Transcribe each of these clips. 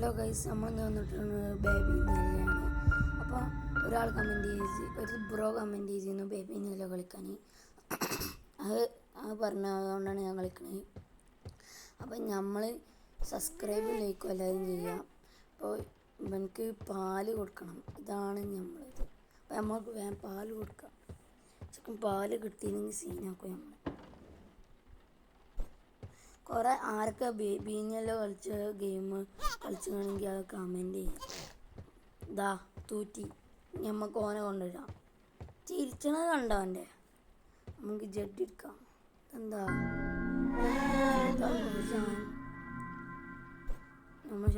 Hello guys, നമ്മളിന്ന് വന്നിട്ടുണ്ട് baby നീലയാണ്. അപ്പോൾ ഒരാൾ ഒരു ബ്രോ കമൻറ്റ് ചെയ്തിരുന്നു ബേബി നീല കളിക്കാൻ. അത് പറഞ്ഞതുകൊണ്ടാണ് ഞാൻ കളിക്കുന്നത്. അപ്പം നമ്മൾ സബ്സ്ക്രൈബ് ലൈക്കും എല്ലാവരും ചെയ്യാം. അപ്പോൾ ഇവനക്ക് പാല് കൊടുക്കണം, ഇതാണ് നമ്മളിത്. അപ്പോൾ നമ്മൾക്ക് വേഗം പാല് കൊടുക്കാം. പാല് കിട്ടിയില്ലെങ്കിൽ സീനാക്കും നമ്മൾ. കുറേ ആരൊക്കെ ബീഞ്ഞല്ലോ കളിച്ച ഗെയിം കളിച്ചാണെങ്കിൽ അത് കമൻറ്റ് ചെയ്യാം. ഇതാ തൂറ്റി ഞമ്മക്ക് ഓനെ കൊണ്ടുവരാം. ചിരിച്ചണത് കണ്ടോ അവൻ്റെ? നമുക്ക് ജഡ്ജ് എടുക്കാം. എന്താ നമ്മൾ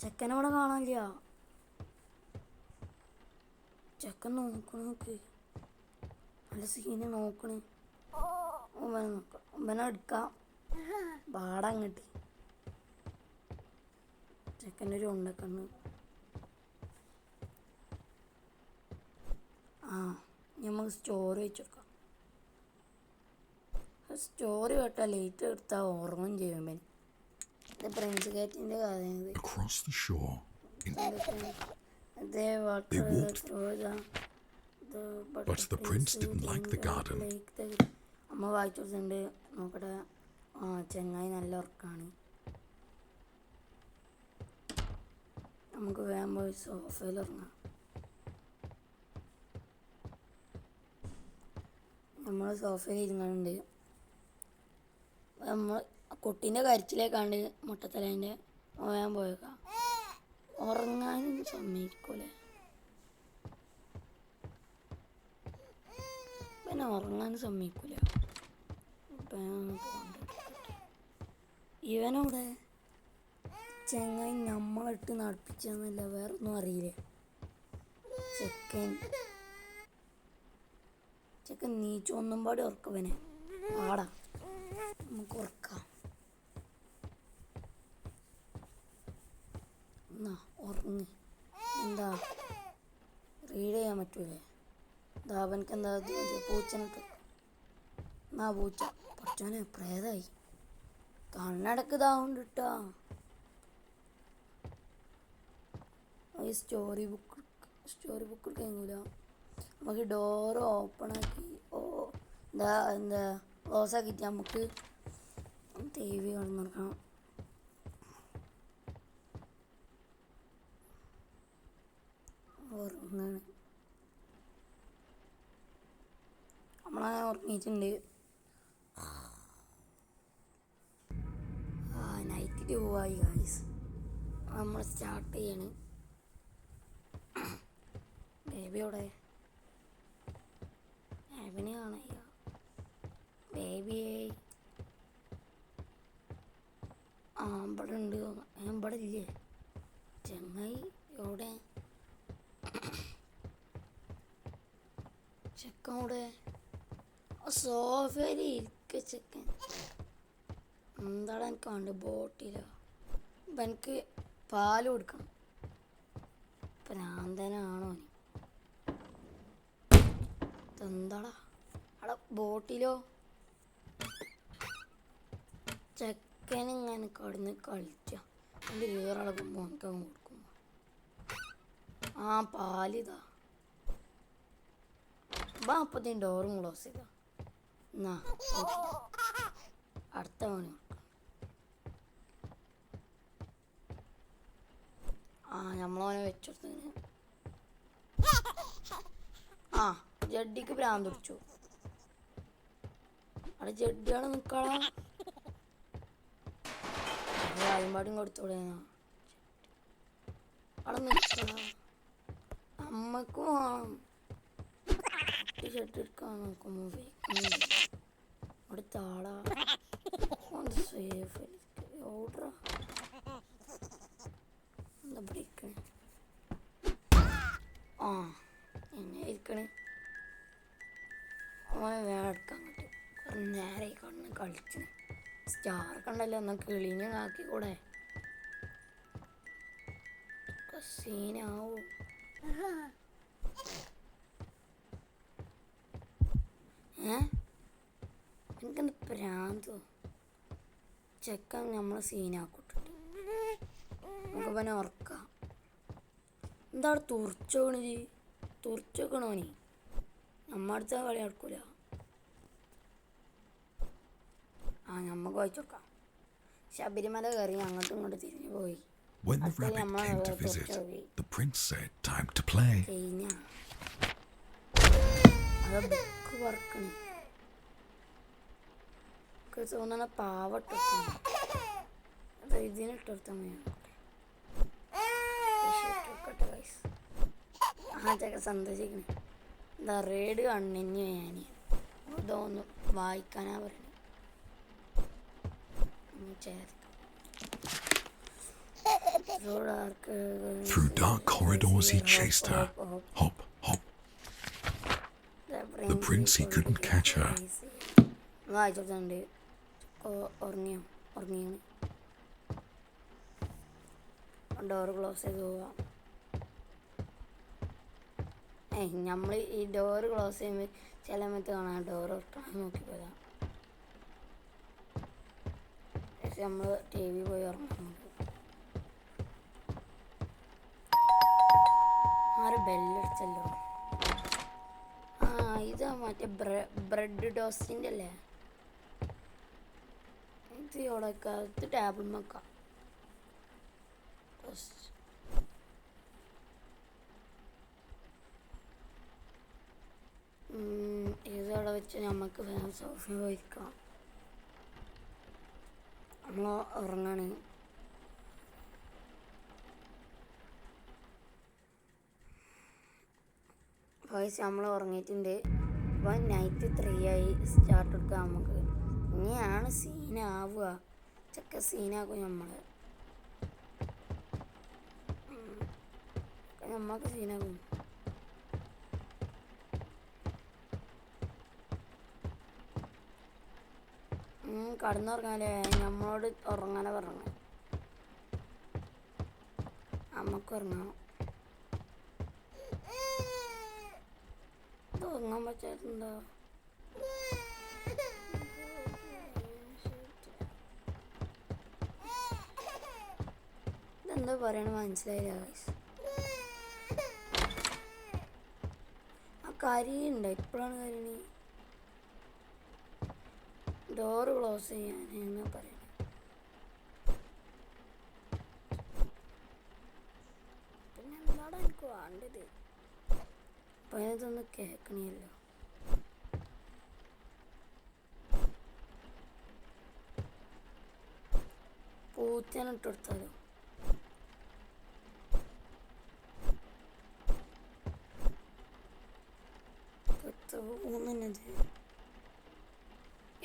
ചെക്കനവിടെ കാണാനില്ല. ചെക്കൻ നോക്ക് നല്ല സീന് നോക്കണേ. ഉമ്മനെ എടുക്കാം. പാടാൻ കിട്ടി ചെക്കൻ്റെ ഒരു ഉണ്ടക്കണ്ണ്. നമുക്ക് സ്റ്റോറി വെച്ചെടുക്കാം. സ്റ്റോറി കേട്ടാൽ ലേറ്റ് എടുത്താൽ ഓർമ്മയും ചെയ്യും. ഇത് പ്രിൻസ് ഗേറ്റിൻ്റെ കഥയാണിത്. അമ്മ വായിച്ചു കൊടുത്തിട്ടുണ്ട്. നോക്കട്ടെ. ചെങ്ങായി നല്ല ഉറക്കാണ്. നമുക്ക് വേഗം പോയി സോഫയിൽ ഉറങ്ങാം. നമ്മൾ സോഫയിൽ ഇരുന്നുണ്ട്. നമ്മൾ കുട്ടീൻ്റെ കരച്ചിലേക്കാണ്ട് മുട്ടത്തലേൻ്റെ വേഗം പോയേക്കാം. ഉറങ്ങാനും സമ്മതിക്കൂലേ? പിന്നെ ഉറങ്ങാനും സമ്മതിക്കൂല. ഇവനവിടെ ചെങ്ങായി നമ്മളിട്ട് നടപ്പിച്ചെന്നല്ല, വേറൊന്നും അറിയില്ലേ. ചെക്കൻ നീച്ചൊന്നും പാടി ഉറക്കവനെ. ആടാ നമുക്ക് ഉറക്കാം. എന്നാ ഉറങ്ങി. എന്താ റീഡ് ചെയ്യാൻ പറ്റൂലേ? അവനക്ക് എന്താ പൂച്ചനിട്ട്. എന്നാ പൂച്ച പഠിച്ചോനെ പ്രേതായി കണ്ണടക്ക് ഇതാവുണ്ട് കേട്ടോ. ഈ സ്റ്റോറി ബുക്ക് കഴിയൂല. നമുക്ക് ഡോറ് ഓപ്പൺ ആക്കി എന്താ ക്ലോസ് ആക്കിയിട്ട് നമുക്ക് ടി വി കടന്നിറക്കണം. ഉറങ്ങാണ്. നമ്മളങ്ങനെ ഉറങ്ങിയിട്ടുണ്ട്. നൈറ്റ് 2 ആയി ഗൈസ്. നമ്മൾ സ്റ്റാർട്ട് ചെയ്യണ്. ബേബിയോടെ ബേബിനെ കാണയ്യ. ബേബിയെ ഇവിടെ ഉണ്ട്. ഇവിടെ ഇല്ലേ ചെങ്ങായി? എവിടെ ചെക്കൻ? അവിടെ സോഫയിൽ ഇരിക്ക ചെക്കൻ. എന്താണ് എനിക്ക് വേണ്ട? ബോട്ടിലോ? അപ്പം എനിക്ക് പാല് കൊടുക്കണം. പ്രാന്തനാണോ നീ? എന്താടാ അവിടെ ബോട്ടിലോ? ചെക്കനിങ്ങനെ കടന്ന് കളിച്ച എൻ്റെ വേറളകുമ്പോൾ എനിക്ക് കൊടുക്കുമ്പോൾ പാലിതാ. അപ്പത്തേനും ഡോറും ക്ലോസ് ചെയ്താ. എന്നാ അടുത്ത പണി കൊടുക്കണം. നമ്മളവനെ വെച്ചെടുത്തതിന് ജഡ്ഡിക്ക് ഭ്രാന്ത് പിടിച്ചു. അവിടെ ജഡ്ഡിയാണ് നിൽക്കണം. അയമ്പാടും കൊടുത്തോളേ. അവിടെ നിൽക്കണം. അമ്മക്കും വേണം. ഷർട്ട് എടുക്കാൻ നോക്കുമ്പോൾ അവിടെ താളാ സേഫ് ഓർഡർ എന്താ പിടിക്കണേ? എന്നെ ഇരിക്കണേ. ഓനെ വേറെ എടുക്കാൻ കിട്ടും. കുറേ നേരെ കണ്ണ് കളിച്ചു. സ്റ്റാർ കണ്ടല്ലോ, എന്നാൽ കിളിഞ്ഞ് നാക്കിക്കൂടെ? സീനാവും. എനിക്കെന്ത് പ്രാന്തോ? ചെക്കൻ നമ്മളെ സീനാക്കിട്ടുണ്ട്. നമുക്ക് ഇവനെ ഉറക്കാം. എന്താണ് തുറച്ചോണി തുറച്ചോക്കണോനി നമ്മ അടുത്ത കളി നടക്കൂല. നമ്മക്ക് വായിച്ചോക്കാം. ശബരിമല കയറി അങ്ങോട്ടും ഇങ്ങോട്ടും തിരിഞ്ഞു പോയി. When the rabbit came to visit, the prince said, "Time to play." Book പറക്കണി തോന്നണ പാവട്ടോ ഇതിനിട്ടെടുത്ത ആചൊക്കെ സന്തോഷിക്കണേ. എന്താ റേഡ് കണ്ണിന് ഞാൻ ഇതൊന്ന് വായിക്കാനാ പറയണേ. Through dark corridors he chased her. Hop, hop. The prince, he couldn't catch her. വായിച്ചിട്ടുണ്ട്. ഉറങ്ങിയാണ്. ഡോർ ക്ലോസ് ചെയ്ത് പോവാം. നമ്മൾ ഈ ഡോറ് ക്ലോസ് ചെയ്യുമ്പോൾ ചില സമയത്ത് കാണാം ഡോർ ഉറക്കണം നോക്കി പോയതാ. പക്ഷെ നമ്മൾ ടി വി പോയി ഉറങ്ങാൻ നോക്കും. ആര് ബെല്ലടിച്ചല്ലോ. ഇതാ മറ്റേ ബ്രെഡ് ടോസ്റ്റിൻ്റെ അല്ലേ ഇത്. ഇവിടെ ഇത് ടേബിൾ വെക്കാം. ഇതവിടെ വെച്ച് നമുക്ക് സോഫ പോയിരിക്കാം. നമ്മൾ ഉറങ്ങാണ്. വോയിസ് നമ്മൾ ഉറങ്ങിയിട്ടുണ്ട്. അപ്പോൾ നൈറ്റ് 3 ആയി. സ്റ്റാർട്ട് എടുക്കാം നമുക്ക്. ഇനിയാണ് സീനാവുക. ചക്ക സീനാക്കും നമ്മൾക്ക് സീനാക്കും. കടന്നുറങ്ങാനേ നമ്മളോട് ഉറങ്ങാനെ പറഞ്ഞു. നമുക്ക് ഉറങ്ങാം. ഇത് ഉറങ്ങാൻ പറ്റാത്തുണ്ടോ? ഇതെന്താ പറയണ മനസ്സിലായില്ല. ആ കരിയുണ്ടോ? ഇപ്പോഴാണ് കരണി. ഡോറ് ക്ലോസ് ചെയ്യാനാണ് പറയുന്നത്. പിന്നെ എന്താണ് എനിക്ക് വേണ്ടത്? അപ്പം ഇതൊന്ന് കേൾക്കണിയല്ലോ. പൂച്ചനിട്ട് കൊടുത്താലോ? തോന്നുന്നത്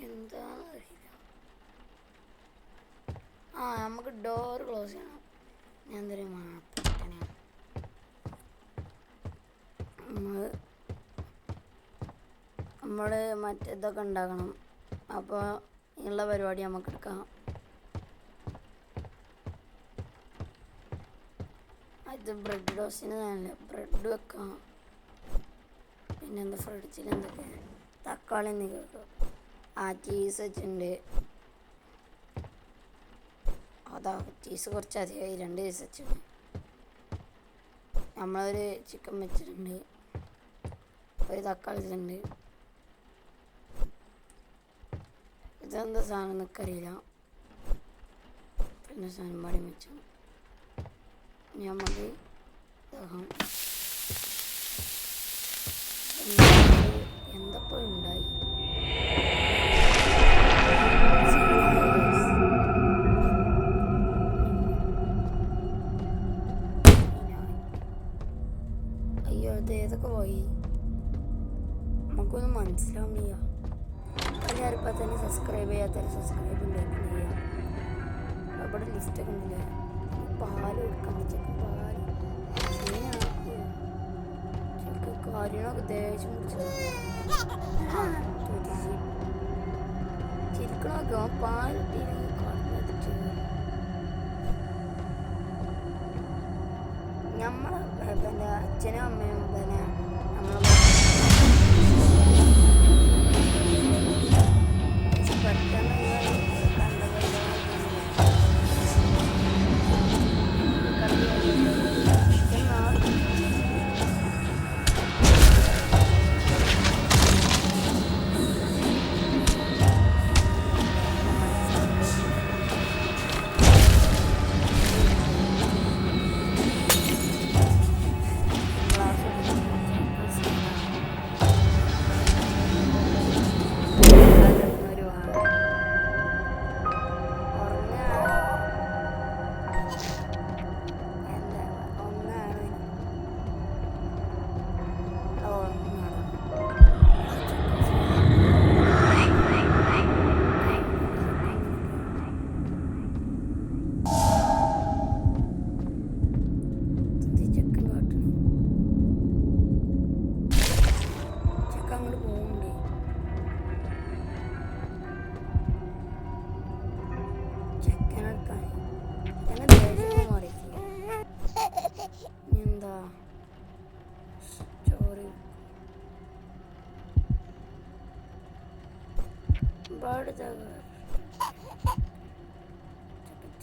എന്താണെന്ന് അറിയില്ല. നമുക്ക് ഡോറ് ക്ലോസ് ചെയ്യണം. ഞാൻ എന്തൊരു മാപ്പിട്ടനാണ്. നമ്മൾ മറ്റേതൊക്കെ ഉണ്ടാക്കണം. അപ്പോൾ ഉള്ള പരിപാടി നമുക്ക് എടുക്കാം. ഇത് ബ്രെഡ് ടോസ്റ്റിന് നല്ല ബ്രെഡ് വെക്കാം. പിന്നെന്താ ഫ്രിഡ്ജിൽ എന്തൊക്കെ തക്കാളി എന്തൊക്കെ ചീസ് വെച്ചിട്ടുണ്ട്. അതാ ചീസ് കുറച്ച് അധികമായി. 2 പീസ് വെച്ചു. നമ്മളൊരു ചിക്കൻ വെച്ചിട്ടുണ്ട്. ഒരു തക്കാളി വെച്ചിട്ടുണ്ട്. ഇതെന്താ സാധനം നിൽക്കറിയില്ല. പിന്നെ സാധനം പാടി വെച്ചു. നമുക്ക് എന്തപ്പോൾ ഉണ്ടായി. അയ്യോ അത് ഏതൊക്കെ പോയി നമുക്കൊന്നും മനസ്സിലാവുന്നില്ല. എല്ലാവരും ഇപ്പം തന്നെ സബ്സ്ക്രൈബ് ചെയ്യാത്തവർ സബ്സ്ക്രൈബ് ലൈക്ക് ചെയ്യാം. അവിടെ ലിസ്റ്റൊക്കെ ഉണ്ടല്ലേ. പാല് കൊടുക്കാൻ പറ്റും. പാല് കാര്യങ്ങളൊക്കെ ദേഷ്യം പിടിച്ചു ചിരിക്കണമൊക്കെ പാൽ നമ്മളെ പിന്നെ അച്ഛനും അമ്മയും പിന്നെ നമ്മളെ പെട്ടെന്ന് കണ്ടത്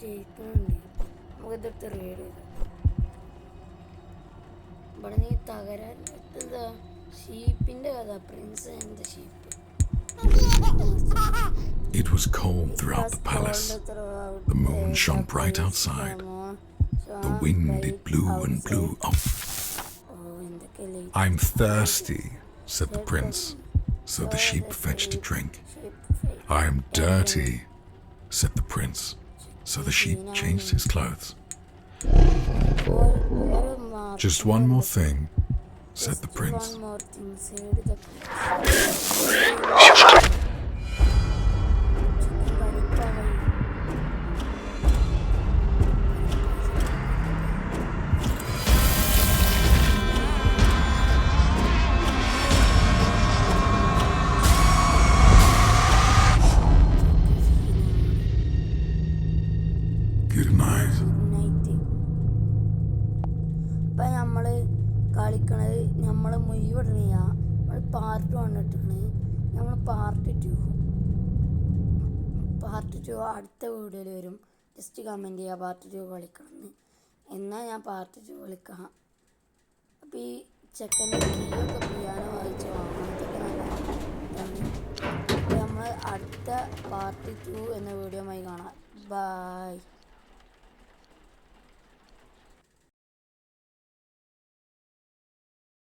ജയിക്കുന്നുണ്ട്. നമുക്കിതെടുത്ത് റീഡ് ചെയ്ത് ഇവിടെ നീ തകരാൻ എന്താ ഷീപ്പിന്റെ കഥ, Prince and the sheep. It was cold throughout the palace. The moon shone bright outside. The wind, it blew and blew. Oh, I'm thirsty, said the prince. So the sheep fetched a drink. I'm dirty, said the prince. So the sheep changed his clothes. Just one more thing, said the prince. One more thing, said the prince. Good night. ഇപ്പം നമ്മൾ കളിക്കണത് നമ്മൾ മുഴുവനിടണില്ല. നമ്മൾ part 1 ഇട്ടിക്കണ്. നമ്മൾ part 2 അടുത്ത വീഡിയോയിൽ വരും. Just comment ചെയ്യുക part 2 കളിക്കണമെന്ന്. എന്നാൽ ഞാൻ പാർട്ട് 2 കളിക്കാം. അപ്പോൾ ഈ ചെക്കൻ്റെ കീയൊക്കെ പിയാനോ വായിച്ച് വാങ്ങാം. അതൊക്കെ നല്ല ഇതാണ്. അപ്പോൾ നമ്മൾ അടുത്ത പാർട്ട് 2 എന്ന വീഡിയോയുമായി കാണാം. ബൈ.